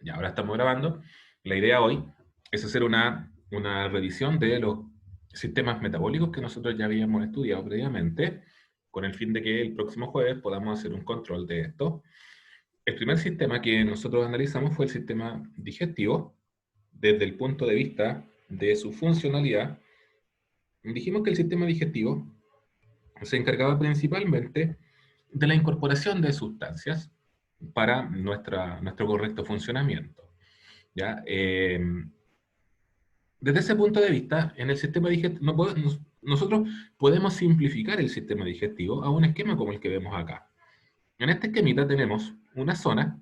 Ya, ahora estamos grabando. La idea hoy es hacer una revisión de los sistemas metabólicos que nosotros ya habíamos estudiado previamente, con el fin de que el próximo jueves podamos hacer un control de esto. El primer sistema que nosotros analizamos fue el sistema digestivo, desde el punto de vista de su funcionalidad. Dijimos que el sistema digestivo se encargaba principalmente de la incorporación de sustancias para nuestro correcto funcionamiento. ¿Ya? Desde ese punto de vista, en el sistema digestivo, nosotros podemos simplificar el sistema digestivo a un esquema como el que vemos acá. En este esquemita tenemos una zona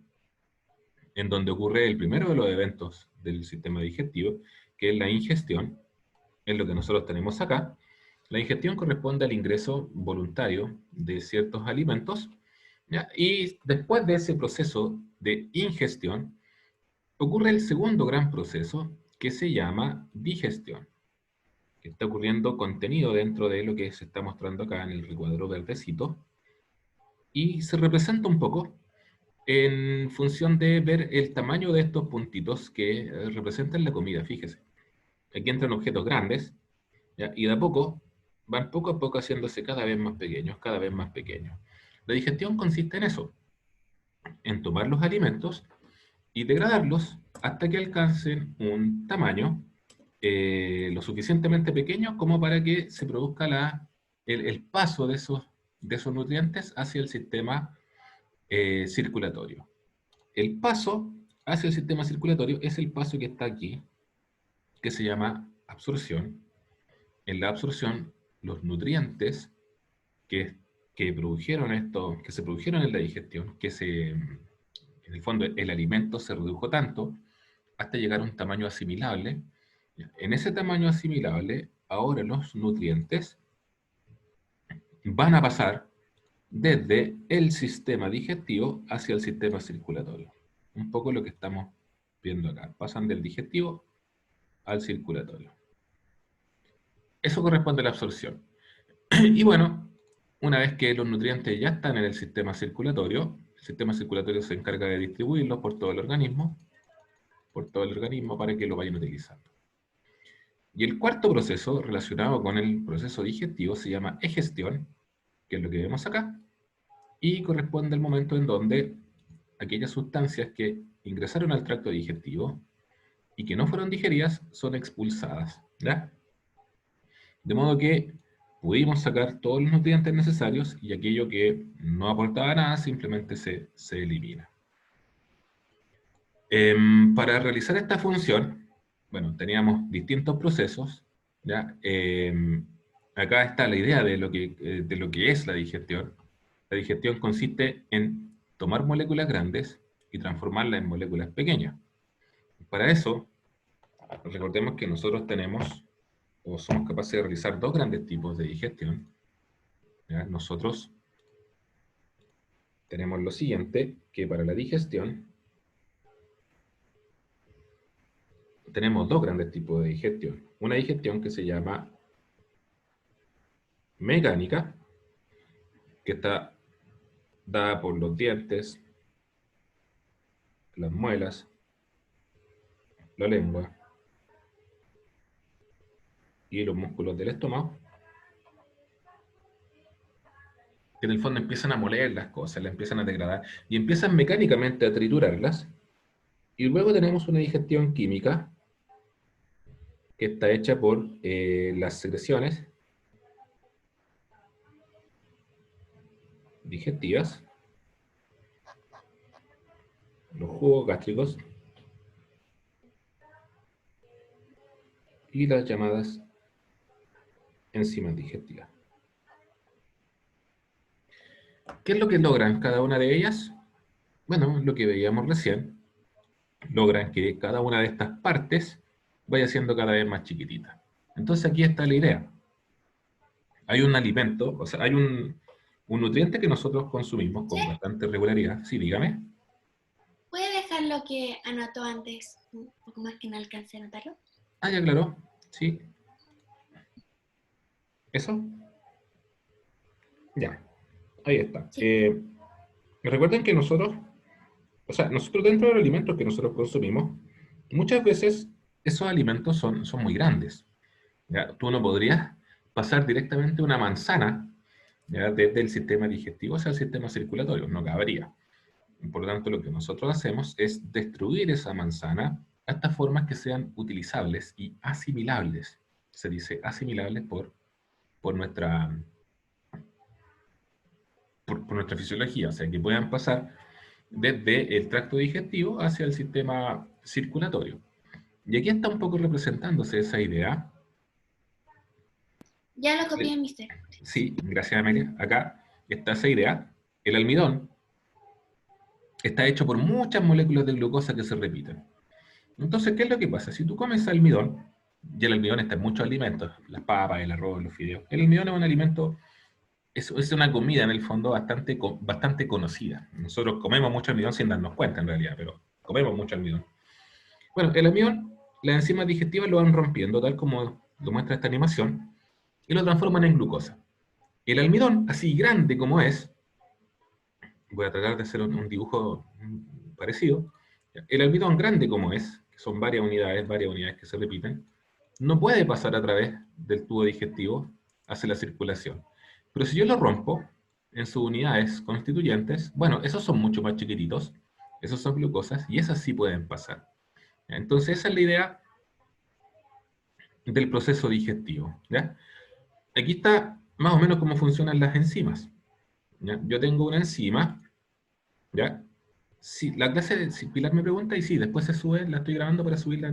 en donde ocurre el primero de los eventos del sistema digestivo, que es la ingestión, es lo que nosotros tenemos acá. La ingestión corresponde al ingreso voluntario de ciertos alimentos, ¿ya? Y después de ese proceso de ingestión, ocurre el segundo gran proceso que se llama digestión, que está ocurriendo contenido dentro de lo que se está mostrando acá en el recuadro verdecito, y se representa un poco en función de ver el tamaño de estos puntitos que representan la comida, fíjese. Aquí entran objetos grandes, ¿ya? Y de a poco van poco a poco haciéndose cada vez más pequeños, cada vez más pequeños. La digestión consiste en eso, en tomar los alimentos y degradarlos hasta que alcancen un tamaño lo suficientemente pequeño como para que se produzca el paso de esos nutrientes hacia el sistema circulatorio. El paso hacia el sistema circulatorio es el paso que está aquí, que se llama absorción. En la absorción, los nutrientes que, que se produjeron en la digestión, en el fondo el alimento se redujo tanto hasta llegar a un tamaño asimilable. En ese tamaño asimilable, ahora los nutrientes van a pasar desde el sistema digestivo hacia el sistema circulatorio. Un poco lo que estamos viendo acá. Pasan del digestivo al circulatorio. Eso corresponde a la absorción. Y bueno, una vez que los nutrientes ya están en el sistema circulatorio se encarga de distribuirlos por todo el organismo para que lo vayan utilizando. Y el cuarto proceso relacionado con el proceso digestivo se llama egestión, que es lo que vemos acá, y corresponde al momento en donde aquellas sustancias que ingresaron al tracto digestivo y que no fueron digeridas son expulsadas, ¿ya? De modo que pudimos sacar todos los nutrientes necesarios y aquello que no aportaba nada simplemente se elimina. Para realizar esta función, bueno, teníamos distintos procesos, ¿ya? Acá está la idea de lo que es la digestión. La digestión consiste en tomar moléculas grandes y transformarlas en moléculas pequeñas. Para eso, recordemos que nosotros tenemos, o somos capaces de realizar dos grandes tipos de digestión, ¿ya? Nosotros tenemos lo siguiente, que para la digestión tenemos dos grandes tipos de digestión. Una digestión que se llama mecánica, que está dada por los dientes, las muelas, la lengua y los músculos del estómago, que en el fondo empiezan a moler las cosas, las empiezan a degradar y empiezan mecánicamente a triturarlas. Y luego tenemos una digestión química que está hecha por las secreciones digestivas, los jugos gástricos y las llamadas enzimas digestivas. ¿Qué es lo que logran cada una de ellas? Bueno, lo que veíamos recién, logran que cada una de estas partes vaya siendo cada vez más chiquitita. Entonces aquí está la idea. Hay un alimento, o sea, hay un nutriente que nosotros consumimos con bastante regularidad. Sí, dígame. ¿Puede dejar lo que anotó antes un poco más que no alcance a anotarlo? Ah, ya, claro. Sí. ¿Eso? Ya. Ahí está. Sí. Recuerden que nosotros O sea, nosotros dentro de los alimentos que nosotros consumimos, muchas veces esos alimentos son muy grandes. ¿Ya? Tú no podrías pasar directamente una manzana, ¿ya?, desde el sistema digestivo hacia el sistema circulatorio, no cabría. Por lo tanto, lo que nosotros hacemos es destruir esa manzana hasta formas que sean utilizables y asimilables. Se dice asimilables por nuestra, por nuestra fisiología, o sea, que puedan pasar desde el tracto digestivo hacia el sistema circulatorio. Y aquí está un poco representándose esa idea. Ya lo copié, mister. Sí, gracias Amelia. Acá está esa idea. El almidón está hecho por muchas moléculas de glucosa que se repiten. Entonces, ¿qué es lo que pasa? Si tú comes almidón, y el almidón está en muchos alimentos, las papas, el arroz, los fideos, el almidón es un alimento, es una comida en el fondo bastante conocida. Nosotros comemos mucho almidón sin darnos cuenta en realidad, pero comemos mucho almidón. Bueno, el almidón, las enzimas digestivas lo van rompiendo, tal como lo muestra esta animación, y lo transforman en glucosa. El almidón, así grande como es, voy a tratar de hacer un dibujo parecido, el almidón grande como es, que son varias unidades que se repiten, no puede pasar a través del tubo digestivo hacia la circulación. Pero si yo lo rompo en sus unidades constituyentes, bueno, esos son mucho más chiquititos, esos son glucosas, y esas sí pueden pasar. Entonces esa es la idea del proceso digestivo. ¿Ya? Aquí está más o menos cómo funcionan las enzimas. ¿Ya? Yo tengo una enzima, ¿ya? Sí, la clase, si Pilar me pregunta, y sí, después se sube, la estoy grabando para subirla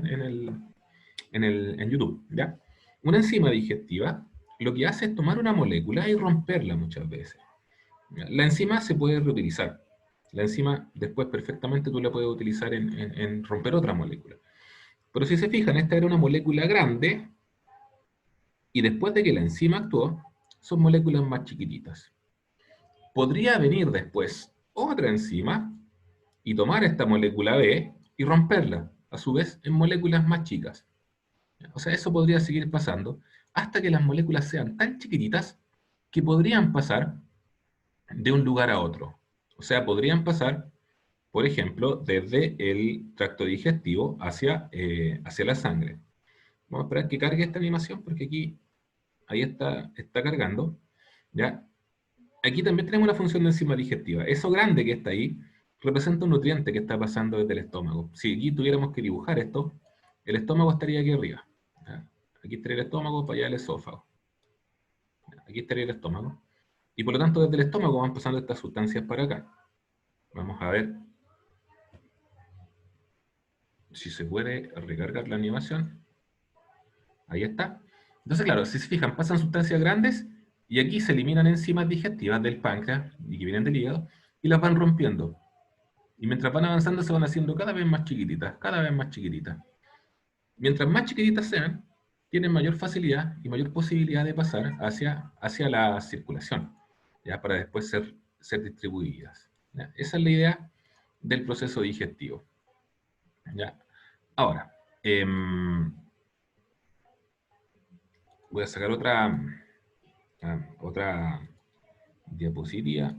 en YouTube, ¿ya? Una enzima digestiva lo que hace es tomar una molécula y romperla muchas veces. ¿Ya? La enzima se puede reutilizar. La enzima después perfectamente tú la puedes utilizar en romper otra molécula. Pero si se fijan, esta era una molécula grande y después de que la enzima actuó, son moléculas más chiquititas. Podría venir después otra enzima y tomar esta molécula B y romperla, a su vez, en moléculas más chicas. O sea, eso podría seguir pasando hasta que las moléculas sean tan chiquititas que podrían pasar de un lugar a otro. O sea, podrían pasar, por ejemplo, desde el tracto digestivo hacia la sangre. Vamos a esperar que cargue esta animación porque aquí, ahí está cargando. ¿Ya? Aquí también tenemos una función de enzima digestiva. Eso grande que está ahí representa un nutriente que está pasando desde el estómago. Si aquí tuviéramos que dibujar esto, el estómago estaría aquí arriba. ¿Ya? Aquí estaría el estómago, para allá el esófago. ¿Ya? Aquí estaría el estómago. Y por lo tanto, desde el estómago van pasando estas sustancias para acá. Vamos a ver si se puede recargar la animación. Ahí está. Entonces, claro, si se fijan, pasan sustancias grandes y aquí se eliminan enzimas digestivas del páncreas y que vienen del hígado y las van rompiendo. Y mientras van avanzando se van haciendo cada vez más chiquititas, cada vez más chiquititas. Mientras más chiquititas sean, tienen mayor facilidad y mayor posibilidad de pasar hacia la circulación, ¿ya? Para después ser distribuidas. ¿Ya? Esa es la idea del proceso digestivo. ¿Ya? Ahora, voy a sacar otra diapositiva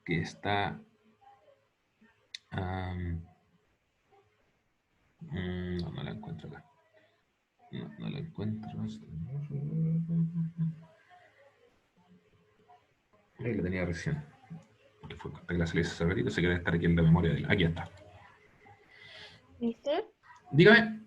que está... no la encuentro acá. No la encuentro. Ahí la tenía recién. Que fue esta clase le hice hace ratito, se quiere estar aquí en la memoria de él. Aquí está. ¿Mister? Dígame.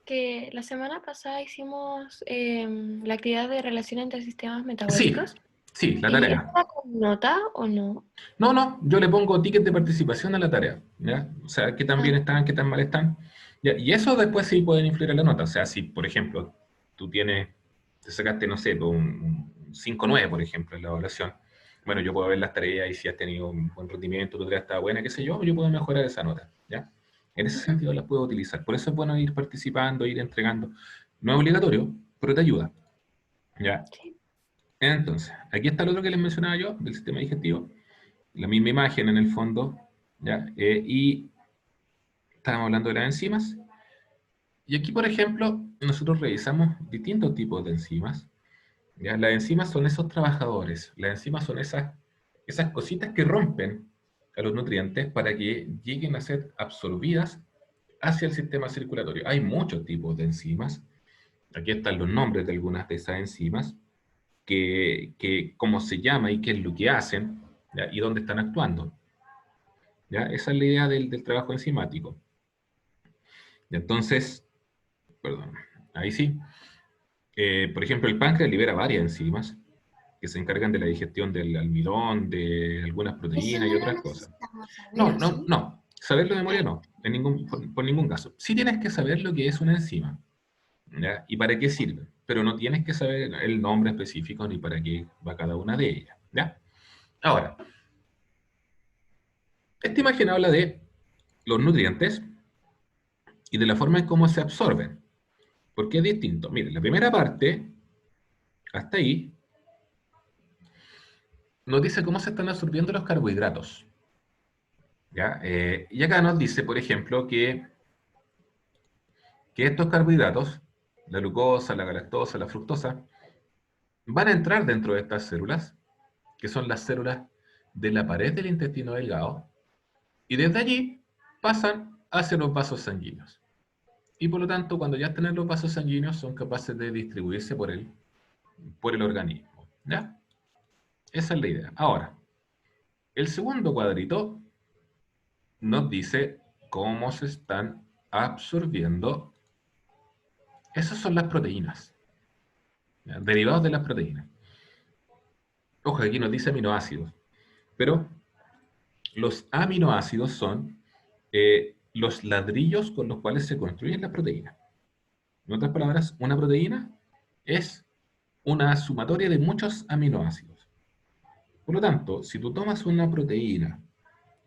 Que la semana pasada hicimos la actividad de relación entre sistemas Sí, metabólicos. sí, la ¿Y tarea. está con nota o no? No, yo le pongo ticket de participación a la tarea. ¿Ya? O sea, qué tan bien están, qué tan mal están. ¿Ya? Y eso después sí pueden influir en la nota. O sea, si, por ejemplo, te sacaste, no sé, un 5,9, por ejemplo, en la evaluación. Bueno, yo puedo ver las tareas y si has tenido un buen rendimiento, tu tarea está buena, qué sé yo puedo mejorar esa nota. ¿Ya? En ese sentido las puedo utilizar. Por eso es bueno ir participando, ir entregando. No es obligatorio, pero te ayuda. ¿Ya? Sí. Entonces, aquí está lo otro que les mencionaba yo, del sistema digestivo. La misma imagen en el fondo, ¿ya? Y estábamos hablando de las enzimas. Y aquí, por ejemplo, nosotros revisamos distintos tipos de enzimas. ¿Ya? Las enzimas son esos trabajadores, las enzimas son esas cositas que rompen a los nutrientes para que lleguen a ser absorbidas hacia el sistema circulatorio. Hay muchos tipos de enzimas. Aquí están los nombres de algunas de esas enzimas, cómo se llama y qué es lo que hacen, ¿ya? Y dónde están actuando. ¿Ya? Esa es la idea del trabajo enzimático. Y entonces, perdón, ahí sí. Por ejemplo, el páncreas libera varias enzimas que se encargan de la digestión del almidón, de algunas Eso proteínas no y lo otras cosas. necesitamos saber, No, ¿o no, sí? no. Saberlo de memoria Ah, no, por ningún caso. Sí tienes que saber lo que es una enzima, ¿ya? Y para qué sirve, pero no tienes que saber el nombre específico ni para qué va cada una de ellas, ¿ya? Ahora, esta imagen habla de los nutrientes y de la forma en cómo se absorben, porque es distinto. Miren, la primera parte, hasta ahí, nos dice cómo se están absorbiendo los carbohidratos, ¿ya? Y acá nos dice, por ejemplo, que estos carbohidratos, la glucosa, la galactosa, la fructosa, van a entrar dentro de estas células, que son las células de la pared del intestino delgado, y desde allí pasan hacia los vasos sanguíneos. Y por lo tanto, cuando ya están en los vasos sanguíneos, son capaces de distribuirse por el organismo, ¿ya? Esa es la idea. Ahora, el segundo cuadrito nos dice cómo se están absorbiendo. Esas son las proteínas, ¿ya? Derivados de las proteínas. Ojo, aquí nos dice aminoácidos, pero los aminoácidos son los ladrillos con los cuales se construyen las proteínas. En otras palabras, una proteína es una sumatoria de muchos aminoácidos. Por lo tanto, si tú tomas una proteína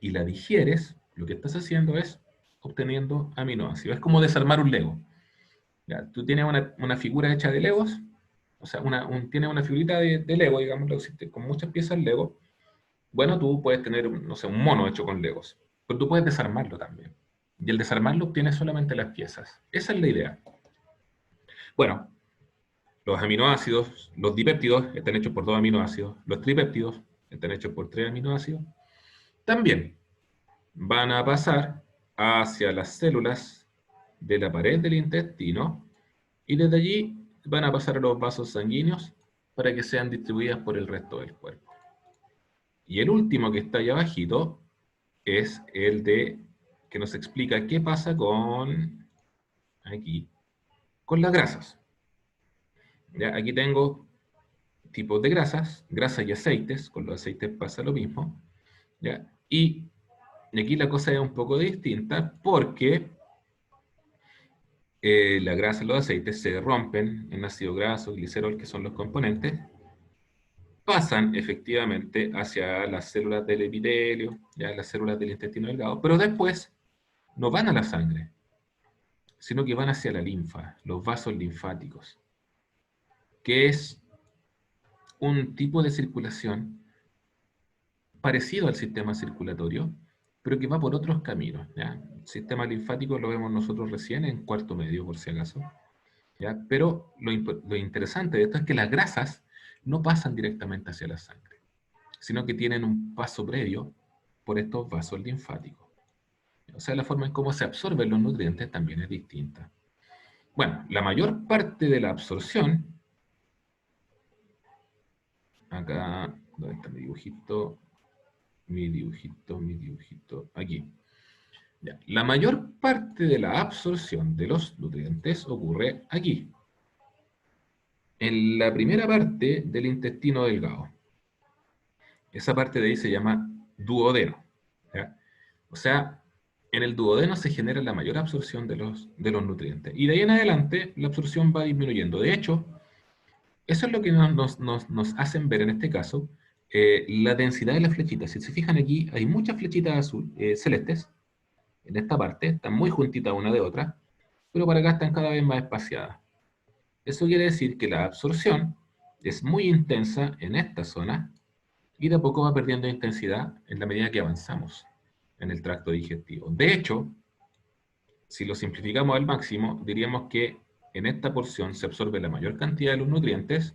y la digieres, lo que estás haciendo es obteniendo aminoácidos. Es como desarmar un Lego. ¿Ya? Tú tienes una figura hecha de Legos, o sea, tienes una figurita de Lego, digamos, con muchas piezas Lego. Bueno, tú puedes tener, no sé, un mono hecho con Legos, pero tú puedes desarmarlo también. Y el desarmarlo obtienes solamente las piezas. Esa es la idea. Bueno, los aminoácidos, los dipéptidos están hechos por 2 aminoácidos, los tripéptidos están hechos por 3 aminoácidos. También van a pasar hacia las células de la pared del intestino y desde allí van a pasar a los vasos sanguíneos para que sean distribuidas por el resto del cuerpo. Y el último que está ahí abajito es el que nos explica qué pasa aquí, con las grasas. ¿Ya? Aquí tengo tipos de grasas y aceites. Con los aceites pasa lo mismo, ¿ya? Y aquí la cosa es un poco distinta porque la grasa y los aceites se rompen en ácido graso, glicerol, que son los componentes, pasan efectivamente hacia las células del epitelio, ya las células del intestino delgado, pero después no van a la sangre, sino que van hacia la linfa, los vasos linfáticos, que es un tipo de circulación parecido al sistema circulatorio, pero que va por otros caminos, ¿ya? El sistema linfático lo vemos nosotros recién en cuarto medio, por si acaso, ¿ya? Pero lo interesante de esto es que las grasas no pasan directamente hacia la sangre, sino que tienen un paso previo por estos vasos linfáticos. O sea, la forma en cómo se absorben los nutrientes también es distinta. Bueno, la mayor parte de la absorción, acá, ¿dónde está mi dibujito? Mi dibujito, aquí. Ya. La mayor parte de la absorción de los nutrientes ocurre aquí, en la primera parte del intestino delgado. Esa parte de ahí se llama duodeno, ¿ya? O sea, en el duodeno se genera la mayor absorción de los nutrientes. Y de ahí en adelante la absorción va disminuyendo. De hecho, eso es lo que nos hacen ver en este caso la densidad de las flechitas. Si se fijan aquí, hay muchas flechitas celestes en esta parte, están muy juntitas una de otra, pero para acá están cada vez más espaciadas. Eso quiere decir que la absorción es muy intensa en esta zona y de a poco va perdiendo intensidad en la medida que avanzamos en el tracto digestivo. De hecho, si lo simplificamos al máximo, diríamos que en esta porción se absorbe la mayor cantidad de los nutrientes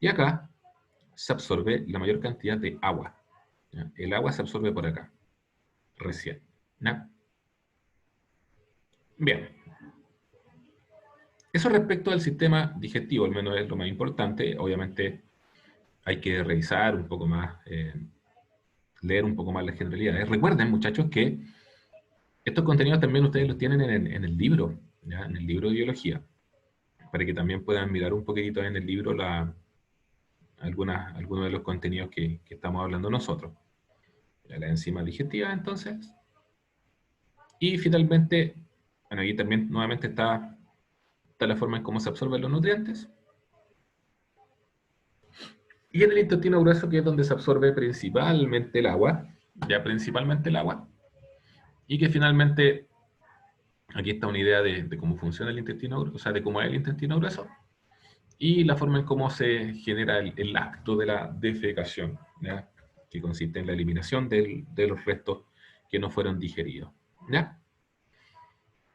y acá se absorbe la mayor cantidad de agua. ¿Ya? El agua se absorbe por acá. recién. ¿Ya? Bien. Eso respecto al sistema digestivo, al menos es lo más importante. Obviamente hay que revisar un poco más, leer un poco más las generalidades. Recuerden, muchachos, que estos contenidos también ustedes los tienen en el libro, ¿ya? En el libro de biología, para que también puedan mirar un poquitito en el libro algunos de los contenidos que estamos hablando nosotros. Ya, la enzima digestiva, entonces. Y finalmente, bueno, aquí también nuevamente está la forma en cómo se absorben los nutrientes. Y en el intestino grueso, que es donde se absorbe principalmente el agua, ya principalmente el agua, y que finalmente, aquí está una idea de cómo funciona el intestino grueso, o sea, de cómo es el intestino grueso, y la forma en cómo se genera el acto de la defecación, ¿ya? Que consiste en la eliminación de los restos que no fueron digeridos. ¿Ya?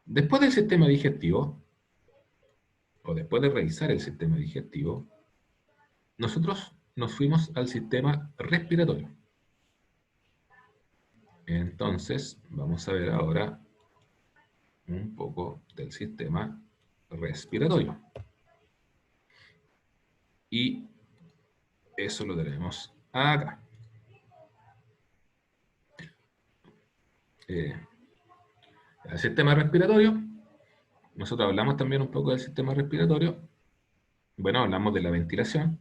Después del sistema digestivo, o después de revisar el sistema digestivo, nosotros nos fuimos al sistema respiratorio. Entonces, vamos a ver ahora un poco del sistema respiratorio. Y eso lo tenemos acá. El sistema respiratorio, nosotros hablamos también un poco del sistema respiratorio. Bueno, hablamos de la ventilación,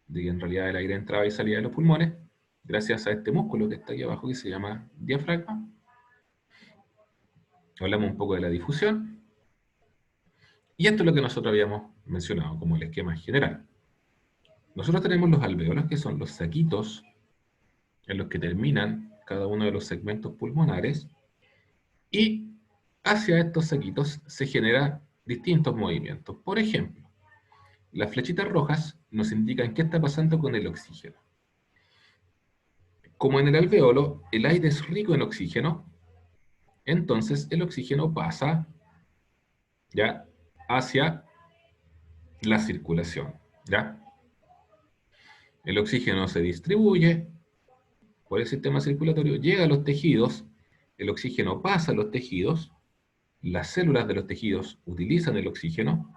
de que en realidad el aire entraba y salía de los pulmones, gracias a este músculo que está aquí abajo que se llama diafragma. Hablamos un poco de la difusión. Y esto es lo que nosotros habíamos mencionado como el esquema general. Nosotros tenemos los alvéolos, que son los saquitos en los que terminan cada uno de los segmentos pulmonares, y hacia estos saquitos se generan distintos movimientos. Por ejemplo, las flechitas rojas nos indican qué está pasando con el oxígeno. Como en el alvéolo el aire es rico en oxígeno, entonces el oxígeno pasa ya hacia la circulación. ¿Ya? El oxígeno se distribuye por el sistema circulatorio, llega a los tejidos, el oxígeno pasa a los tejidos, las células de los tejidos utilizan el oxígeno,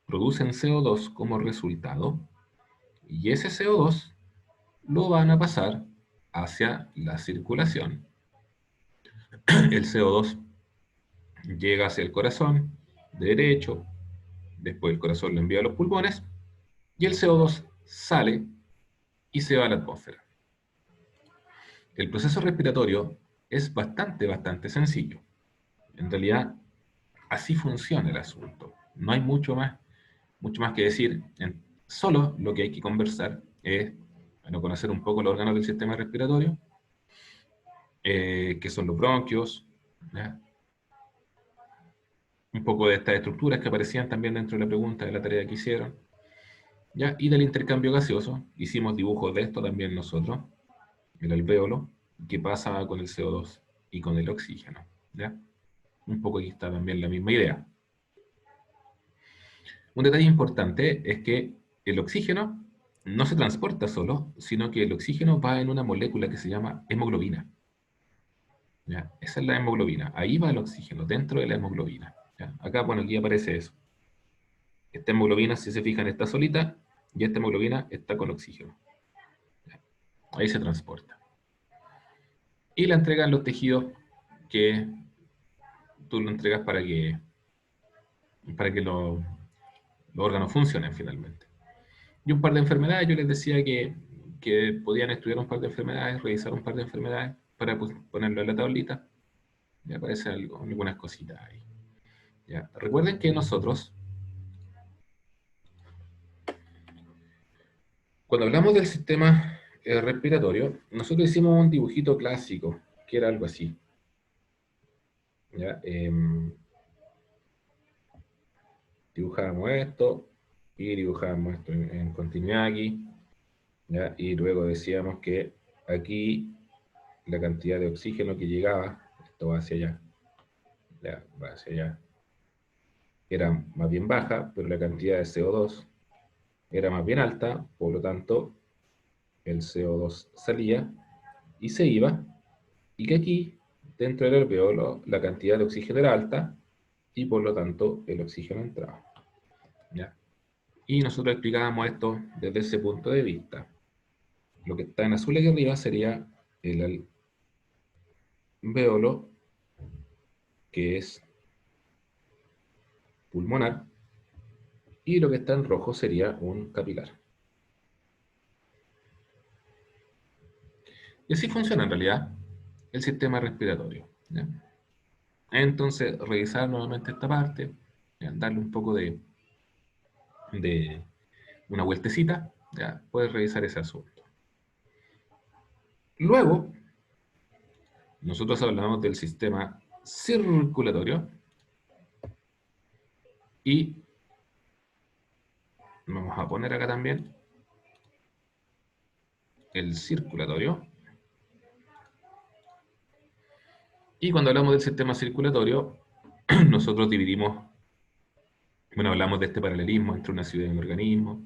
producen CO2 como resultado, y ese CO2 lo van a pasar hacia la circulación. El CO2 llega hacia el corazón derecho, después el corazón lo envía a los pulmones, y el CO2 sale y se va a la atmósfera. El proceso respiratorio es bastante sencillo. En realidad, así funciona el asunto. No hay mucho más que decir. Solo lo que hay que conversar es, bueno, conocer un poco los órganos del sistema respiratorio, que son los bronquios, ¿ya? Un poco de estas estructuras que aparecían también dentro de la pregunta de la tarea que hicieron, ¿ya? Y del intercambio gaseoso. Hicimos dibujos de esto también nosotros, el alvéolo, que pasa con el CO2 y con el oxígeno, ¿ya? Un poco aquí está también la misma idea. Un detalle importante es que el oxígeno no se transporta solo, sino que el oxígeno va en una molécula que se llama hemoglobina. ¿Ya? Esa es la hemoglobina. Ahí va el oxígeno, dentro de la hemoglobina. ¿Ya? Acá, bueno, aquí aparece eso. Esta hemoglobina, si se fijan, está solita, y esta hemoglobina está con oxígeno. ¿Ya? Ahí se transporta. Y la entregan los tejidos que tú lo entregas para que los órganos funcionen finalmente. Y un par de enfermedades, yo les decía que podían estudiar un par de enfermedades, revisar un par de enfermedades para ponerlo en la tablita. Ya aparecen algunas cositas ahí. ¿Ya? Recuerden que nosotros, cuando hablamos del sistema respiratorio, nosotros hicimos un dibujito clásico, que era algo así. ¿Ya? Dibujábamos esto, y dibujábamos esto en continuidad aquí, ¿ya? Y luego decíamos que aquí la cantidad de oxígeno que llegaba, esto va hacia allá, ya, va hacia allá, era más bien baja, pero la cantidad de CO2 era más bien alta, por lo tanto, el CO2 salía y se iba, y que aquí dentro del alveolo la cantidad de oxígeno era alta y por lo tanto el oxígeno entraba. ¿Ya? Y nosotros explicábamos esto desde ese punto de vista. Lo que está en azul aquí arriba sería el alveolo, que es pulmonar, y lo que está en rojo sería un capilar. Y así funciona en realidad el sistema respiratorio. ¿Ya? Entonces, revisar nuevamente esta parte, ¿ya? Darle un poco de una vueltecita, ya puedes revisar ese asunto. Luego, nosotros hablamos del sistema circulatorio y vamos a poner acá también el circulatorio. Y cuando hablamos del sistema circulatorio, nosotros dividimos, bueno, hablamos de este paralelismo entre una ciudad y un organismo,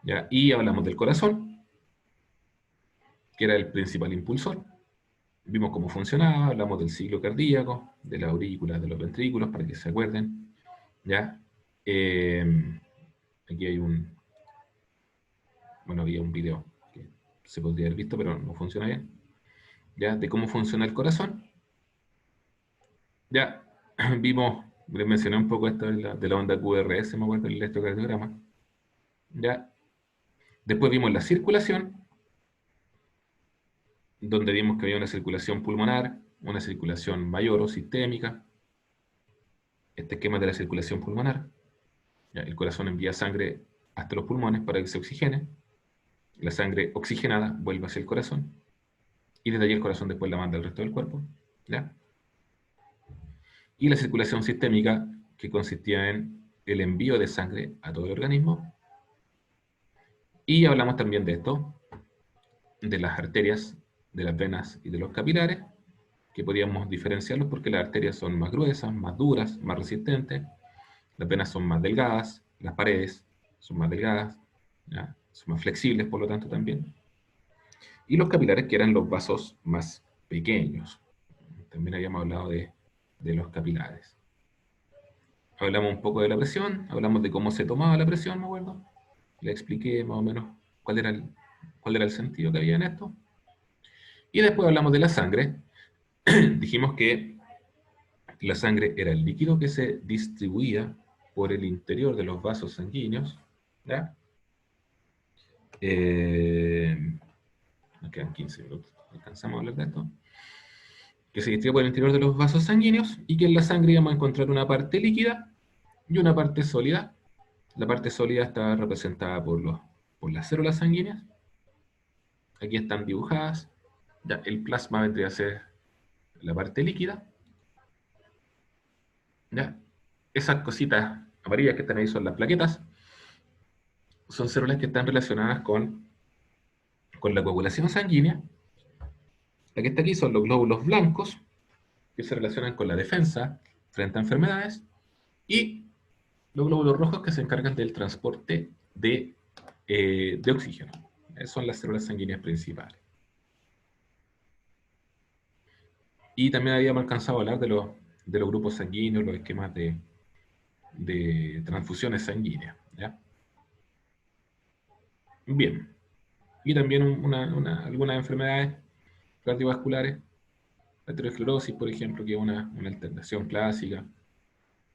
¿ya? Y hablamos del corazón, que era el principal impulsor. Vimos cómo funcionaba, hablamos del ciclo cardíaco, de la aurícula, de los ventrículos, para que se acuerden, ¿ya? Aquí hay bueno, había un video que se podría haber visto, pero no funciona bien, ¿ya? De cómo funciona el corazón. Ya vimos, les mencioné un poco esto de la onda QRS, me acuerdo, el electrocardiograma. Ya. Después vimos la circulación, donde vimos que había una circulación pulmonar, una circulación mayor o sistémica. Este esquema de la circulación pulmonar. Ya, el corazón envía sangre hasta los pulmones para que se oxigene. La sangre oxigenada vuelve hacia el corazón. Y desde allí el corazón después la manda al resto del cuerpo. ¿Ya? Y la circulación sistémica, que consistía en el envío de sangre a todo el organismo. Y hablamos también de esto, de las arterias, de las venas y de los capilares, que podíamos diferenciarlos porque las arterias son más gruesas, más duras, más resistentes, las venas son más delgadas, las paredes son más delgadas, ¿ya? Son más flexibles por lo tanto también. Y los capilares, que eran los vasos más pequeños. También habíamos hablado de los capilares. Hablamos un poco de la presión, hablamos de cómo se tomaba la presión, me acuerdo. Le expliqué más o menos cuál era el sentido que había en esto. Y después hablamos de la sangre. Dijimos que la sangre era el líquido que se distribuía por el interior de los vasos sanguíneos. ¿Ya? Nos quedan 15 minutos. Alcanzamos a hablar de esto. Que se distribuye por el interior de los vasos sanguíneos y que en la sangre íbamos a encontrar una parte líquida y una parte sólida. La parte sólida está representada por las células sanguíneas. Aquí están dibujadas. Ya, el plasma vendría a ser la parte líquida. ¿Ya? Esas cositas amarillas que están ahí son las plaquetas. Son células que están relacionadas con la coagulación sanguínea. La que está aquí son los glóbulos blancos, que se relacionan con la defensa frente a enfermedades, y los glóbulos rojos que se encargan del transporte de oxígeno. Son las células sanguíneas principales. Y también habíamos alcanzado a hablar de los grupos sanguíneos, los esquemas de transfusiones sanguíneas. ¿Ya? Bien. Y también algunas enfermedades cardiovasculares, la aterosclerosis, por ejemplo, que es una alteración clásica,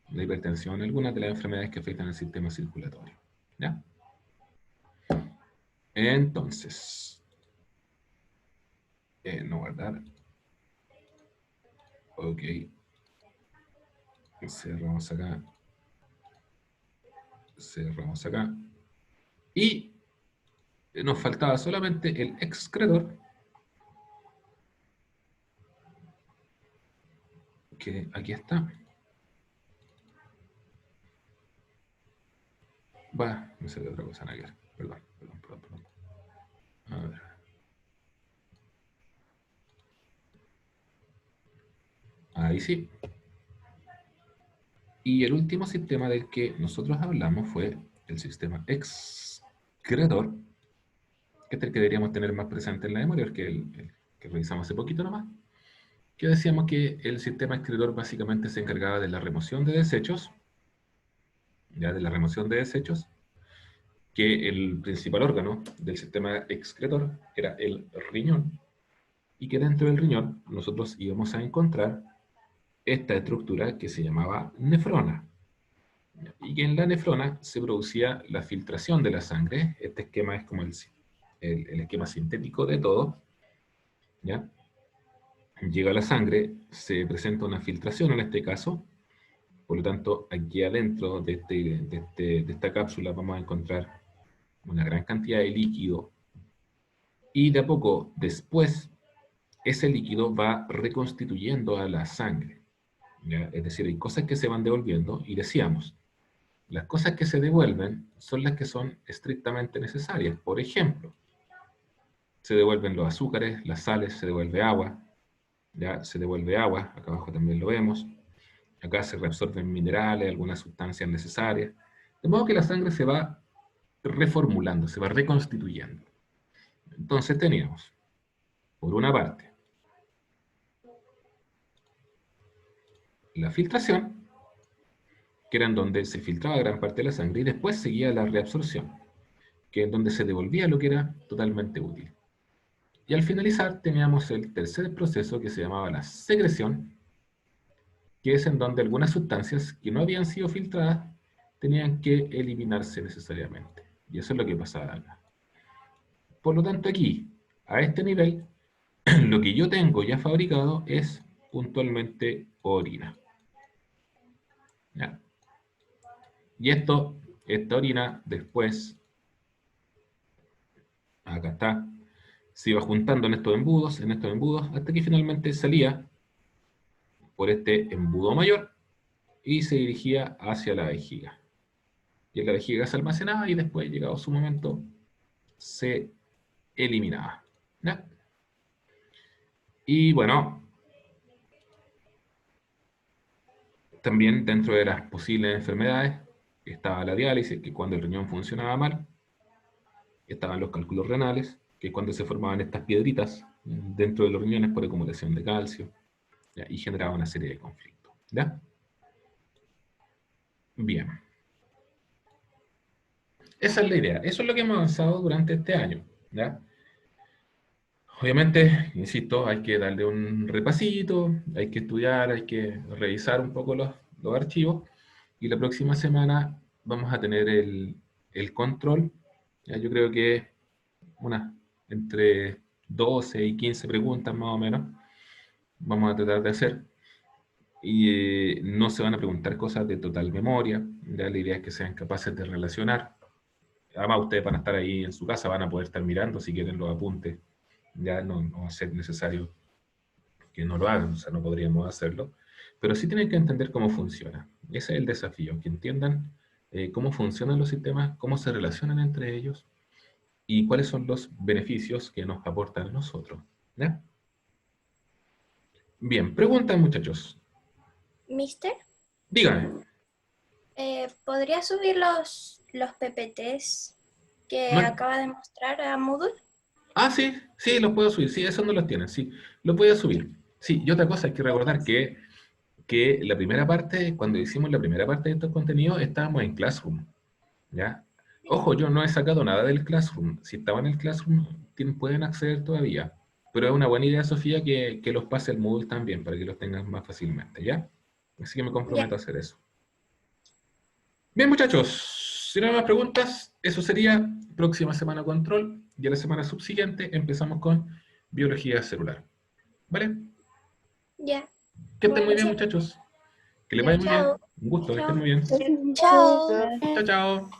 la hipertensión, algunas de las enfermedades que afectan al sistema circulatorio. ¿Ya? Entonces, no guardar. Ok. Cerramos acá. Cerramos acá. Y nos faltaba solamente el excretor, que aquí está. Va, me salió otra cosa, Naguer. Perdón. A ver. Ahí sí. Y el último sistema del que nosotros hablamos fue el sistema excretor, que es el que deberíamos tener más presente en la memoria, porque el que revisamos hace poquito nomás. que decíamos que el sistema excretor básicamente se encargaba de la remoción de desechos, ya de la remoción de desechos, que el principal órgano del sistema excretor era el riñón, y que dentro del riñón nosotros íbamos a encontrar esta estructura que se llamaba nefrona, y que en la nefrona se producía la filtración de la sangre. Este esquema es como el esquema sintético de todo, ¿ya? Llega la sangre, se presenta una filtración en este caso, por lo tanto, aquí adentro de esta cápsula vamos a encontrar una gran cantidad de líquido, y de a poco después ese líquido va reconstituyendo a la sangre, ¿ya? Es decir, hay cosas que se van devolviendo, y decíamos, las cosas que se devuelven son las que son estrictamente necesarias. Por ejemplo, se devuelven los azúcares, las sales, se devuelve agua, ya se devuelve agua, acá abajo también lo vemos. Acá se reabsorben minerales, algunas sustancias necesarias. De modo que la sangre se va reformulando, se va reconstituyendo. Entonces teníamos, por una parte, la filtración, que era en donde se filtraba gran parte de la sangre, y después seguía la reabsorción, que es donde se devolvía lo que era totalmente útil. Y al finalizar teníamos el tercer proceso, que se llamaba la secreción, que es en donde algunas sustancias que no habían sido filtradas tenían que eliminarse necesariamente. Y eso es lo que pasaba acá. Por lo tanto, aquí, a este nivel, lo que yo tengo ya fabricado es puntualmente orina. ¿Ya? Y esta orina después, acá está, se iba juntando en estos embudos, hasta que finalmente salía por este embudo mayor y se dirigía hacia la vejiga. Y en la vejiga se almacenaba, y después, llegado su momento, se eliminaba. ¿Ya? Y bueno, también dentro de las posibles enfermedades estaba la diálisis, que cuando el riñón funcionaba mal, estaban los cálculos renales, que cuando se formaban estas piedritas dentro de los riñones por acumulación de calcio, ¿ya? Y generaba una serie de conflictos. ¿Ya? Bien. Esa es la idea. Eso es lo que hemos avanzado durante este año. ¿Ya? Obviamente, insisto, hay que darle un repasito, hay que estudiar, hay que revisar un poco los archivos, y la próxima semana vamos a tener el control. Ya, yo creo que entre 12 y 15 preguntas más o menos vamos a tratar de hacer, y no se van a preguntar cosas de total memoria. Ya, la idea es que sean capaces de relacionar. Además, ustedes van a estar ahí en su casa, van a poder estar mirando si quieren los apuntes. Ya no va a ser necesario que no lo hagan, o sea, no podríamos hacerlo, pero sí tienen que entender cómo funciona. Ese es el desafío, que entiendan cómo funcionan los sistemas, cómo se relacionan entre ellos, y cuáles son los beneficios que nos aportan a nosotros. ¿Ya? Bien, preguntan, muchachos. Mister, Díganme. ¿podría subir los PPTs que No- acaba de mostrar a Moodle? Ah, sí, sí, los puedo subir. Sí, eso no los tienen, sí, los voy a subir. Sí, y otra cosa, hay que recordar que la primera parte, cuando hicimos la primera parte de estos contenidos, estábamos en Classroom. ¿Ya? Ojo, yo no he sacado nada del Classroom. Si estaban en el Classroom, pueden acceder todavía. Pero es una buena idea, Sofía, que los pase el Moodle también, para que los tengan más fácilmente, ¿ya? Así que me comprometo Ya. a hacer eso. Bien, muchachos, si no hay más preguntas, eso sería próxima semana control, y a la semana subsiguiente empezamos con biología celular. ¿Vale? Ya. Que estén muy bien, Sí. muchachos. Que les Ya, vaya muy bien. Chao. Un gusto, que estén chao. muy bien. Chao. Chao, chao.